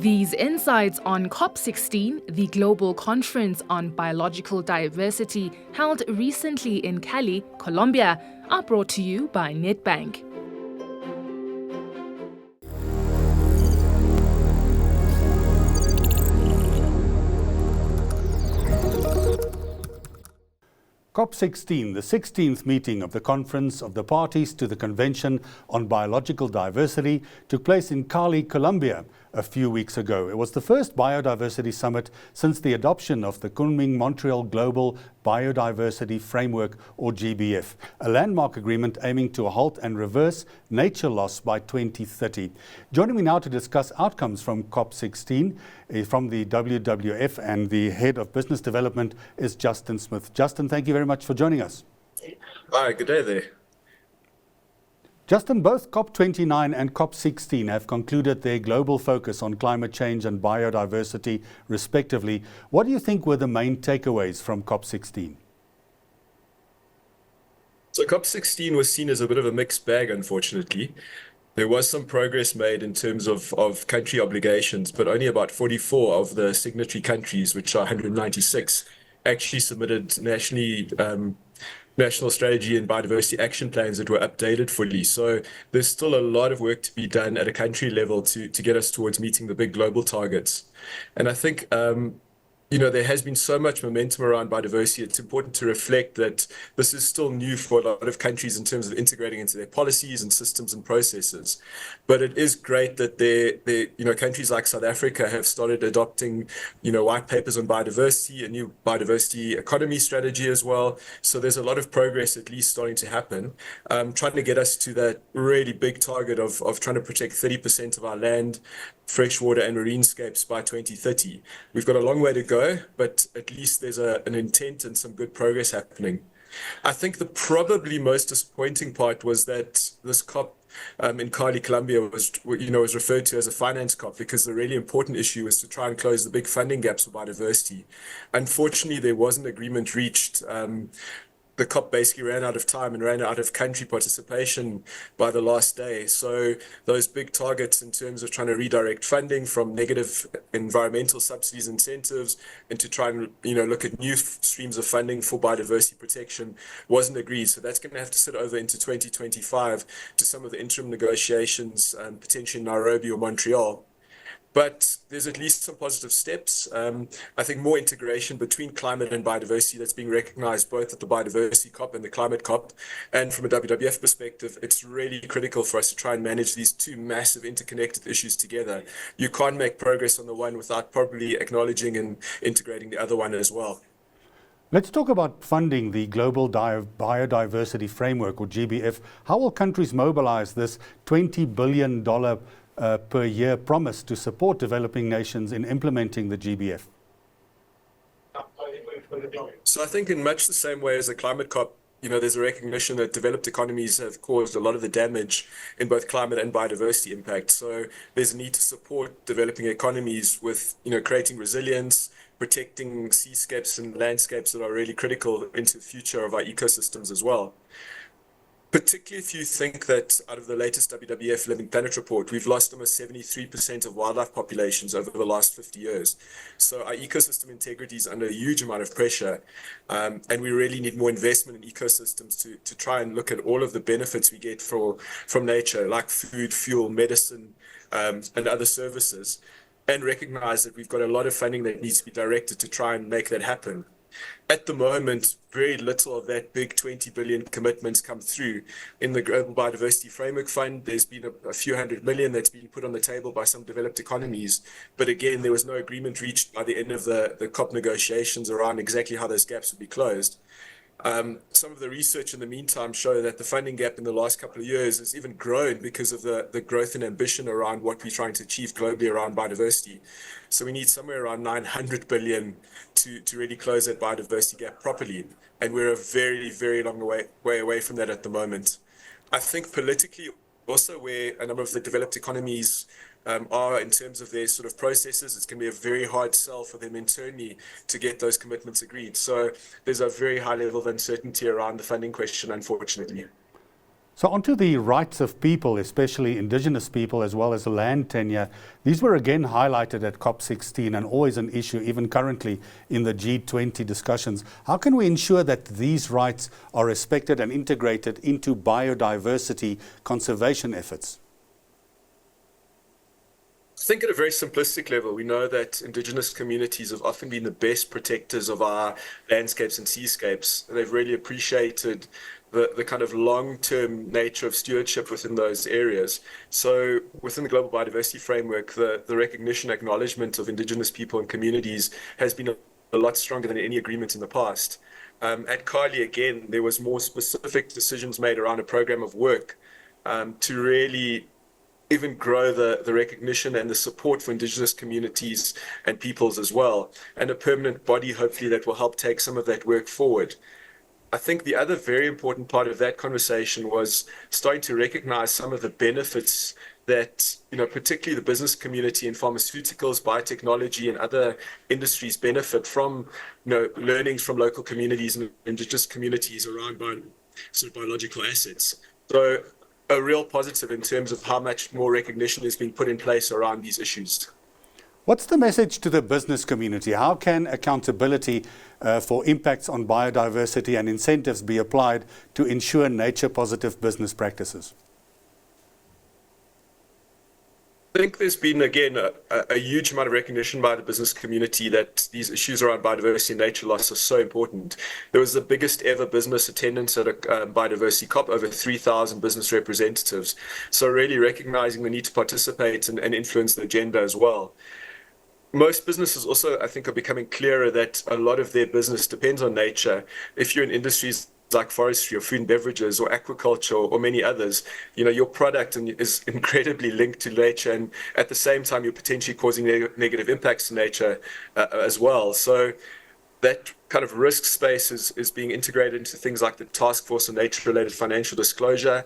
These insights on COP16, the global conference on biological diversity held recently in Cali, Colombia, are brought to you by Nedbank. COP16, the 16th meeting of the Conference of the Parties to the Convention on Biological Diversity, took place in Cali, Colombia, a few weeks ago. It was the first biodiversity summit since the adoption of the Kunming-Montreal Global Biodiversity Framework, or GBF, a landmark agreement aiming to halt and reverse nature loss by 2030. Joining me now to discuss outcomes from COP16 from the WWF and the Head of Business Development is Justin Smith. Justin, thank you very much for joining us. Hi, good day there. Justin, both COP29 and COP16 have concluded their global focus on climate change and biodiversity, respectively. What do you think were the main takeaways from COP16? So COP16 was seen as a bit of a mixed bag, unfortunately. There was some progress made in terms of country obligations, but only about 44 of the signatory countries, which are 196, actually submitted national strategy and biodiversity action plans that were updated fully. So there's still a lot of work to be done at a country level to get us towards meeting the big global targets. And I think, there has been so much momentum around biodiversity. It's important to reflect that this is still new for a lot of countries in terms of integrating into their policies and systems and processes. But it is great that countries like South Africa have started adopting, white papers on biodiversity, a new biodiversity economy strategy as well. So there's a lot of progress at least starting to happen, trying to get us to that really big target of trying to protect 30% of our land, freshwater and marinescapes by 2030. We've got a long way to go, but at least there's an intent and some good progress happening. I think the probably most disappointing part was that this COP in Cali, Colombia was referred to as a finance COP because the really important issue was to try and close the big funding gaps for biodiversity. Unfortunately, there wasn't agreement reached. The COP basically ran out of time and ran out of country participation by the last day. So those big targets in terms of trying to redirect funding from negative environmental subsidies incentives and to try and look at new streams of funding for biodiversity protection wasn't agreed. So that's going to have to sit over into 2025 to some of the interim negotiations, potentially in Nairobi or Montreal. But there's at least some positive steps. I think more integration between climate and biodiversity that's being recognized both at the Biodiversity COP and the Climate COP. And from a WWF perspective, it's really critical for us to try and manage these two massive interconnected issues together. You can't make progress on the one without probably acknowledging and integrating the other one as well. Let's talk about funding the Global Biodiversity Framework, or GBF. How will countries mobilize this $20 billion per year promise to support developing nations in implementing the GBF? So I think in much the same way as the Climate COP, there's a recognition that developed economies have caused a lot of the damage in both climate and biodiversity impact. So there's a need to support developing economies with, creating resilience, protecting seascapes and landscapes that are really critical into the future of our ecosystems as well. Particularly if you think that out of the latest WWF Living Planet report, we've lost almost 73% of wildlife populations over the last 50 years. So our ecosystem integrity is under a huge amount of pressure. And we really need more investment in ecosystems to try and look at all of the benefits we get from nature, like food, fuel, medicine, and other services, and recognize that we've got a lot of funding that needs to be directed to try and make that happen. At the moment, very little of that big 20 billion commitments come through. In the Global Biodiversity Framework Fund, there's been a few $100 million that's been put on the table by some developed economies. But again, there was no agreement reached by the end of the COP negotiations around exactly how those gaps would be closed. Some of the research in the meantime show that the funding gap in the last couple of years has even grown because of the growth and ambition around what we're trying to achieve globally around biodiversity. So we need somewhere around 900 billion to really close that biodiversity gap properly. And we're a very, very long way away from that at the moment. I think politically also where a number of the developed economies are in terms of their sort of processes, it's going to be a very hard sell for them internally to get those commitments agreed. So there's a very high level of uncertainty around the funding question, unfortunately. So onto the rights of people, especially indigenous people, as well as land tenure. These were again highlighted at COP16 and always an issue, even currently in the G20 discussions. How can we ensure that these rights are respected and integrated into biodiversity conservation efforts? I think at a very simplistic level, we know that indigenous communities have often been the best protectors of our landscapes and seascapes. They've really appreciated the kind of long-term nature of stewardship within those areas. So within the Global Biodiversity Framework, the recognition, acknowledgement of indigenous people and communities has been a lot stronger than any agreement in the past. At Cali, again, there was more specific decisions made around a program of work to really even grow the recognition and the support for indigenous communities and peoples as well, and a permanent body, hopefully, that will help take some of that work forward. I think the other very important part of that conversation was starting to recognize some of the benefits that, particularly the business community in pharmaceuticals, biotechnology, and other industries benefit from, learnings from local communities and indigenous communities around biological assets. So a real positive in terms of how much more recognition is being put in place around these issues. What's the message to the business community? How can accountability for impacts on biodiversity and incentives be applied to ensure nature-positive business practices? I think there's been, again, a huge amount of recognition by the business community that these issues around biodiversity and nature loss are so important. There was the biggest ever business attendance at a biodiversity COP, over 3,000 business representatives. So really recognizing the need to participate and influence the agenda as well. Most businesses also, I think, are becoming clearer that a lot of their business depends on nature. If you're in industries like forestry or food and beverages or aquaculture or many others, your product is incredibly linked to nature, and at the same time, you're potentially causing negative impacts to nature as well. So that kind of risk space is being integrated into things like the Task Force on Nature-Related Financial Disclosure,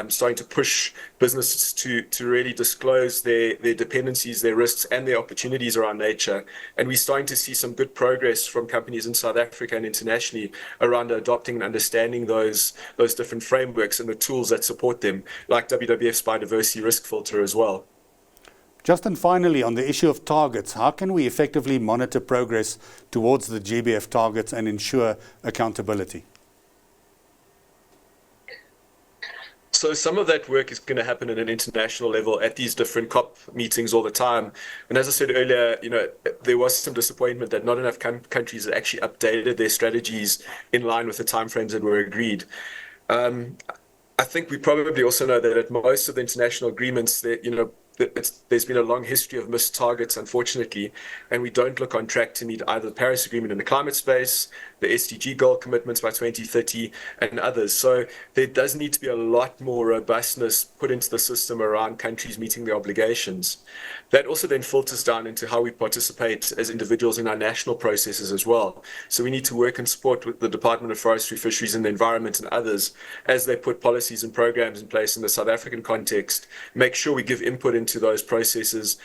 starting to push businesses to really disclose their dependencies, their risks, and their opportunities around nature. And we're starting to see some good progress from companies in South Africa and internationally around adopting and understanding those different frameworks and the tools that support them, like WWF's Biodiversity Risk Filter as well. Justin, finally, on the issue of targets, how can we effectively monitor progress towards the GBF targets and ensure accountability? So some of that work is going to happen at an international level at these different COP meetings all the time. And as I said earlier, there was some disappointment that not enough countries had actually updated their strategies in line with the timeframes that were agreed. I think we probably also know that at most of the international agreements, there's been a long history of missed targets, unfortunately, and we don't look on track to meet either the Paris Agreement in the climate space, the SDG goal commitments by 2030, and others. So there does need to be a lot more robustness put into the system around countries meeting their obligations. That also then filters down into how we participate as individuals in our national processes as well. So we need to work and support with the Department of Forestry, Fisheries and the Environment and others as they put policies and programs in place in the South African context, make sure we give input into those processes,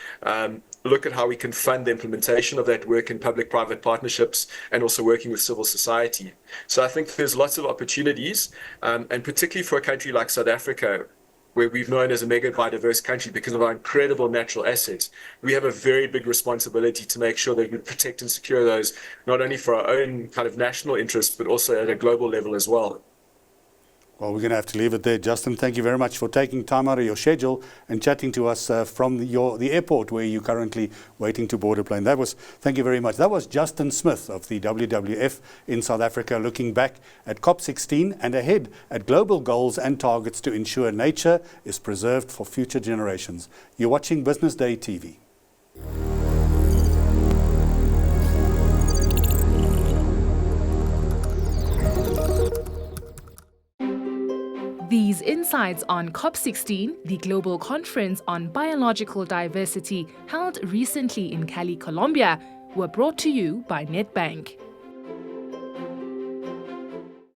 look at how we can fund the implementation of that work in public-private partnerships, and also working with civil society. So I think there's lots of opportunities, and particularly for a country like South Africa, where we've known as a mega biodiverse country because of our incredible natural assets, we have a very big responsibility to make sure that we protect and secure those, not only for our own kind of national interests, but also at a global level as well. Well, we're going to have to leave it there. Justin, thank you very much for taking time out of your schedule and chatting to us from the airport where you're currently waiting to board a plane. Thank you very much. That was Justin Smith of the WWF in South Africa, looking back at COP16 and ahead at global goals and targets to ensure nature is preserved for future generations. You're watching Business Day TV. These insights on COP16, the global conference on biological diversity held recently in Cali, Colombia, were brought to you by Nedbank.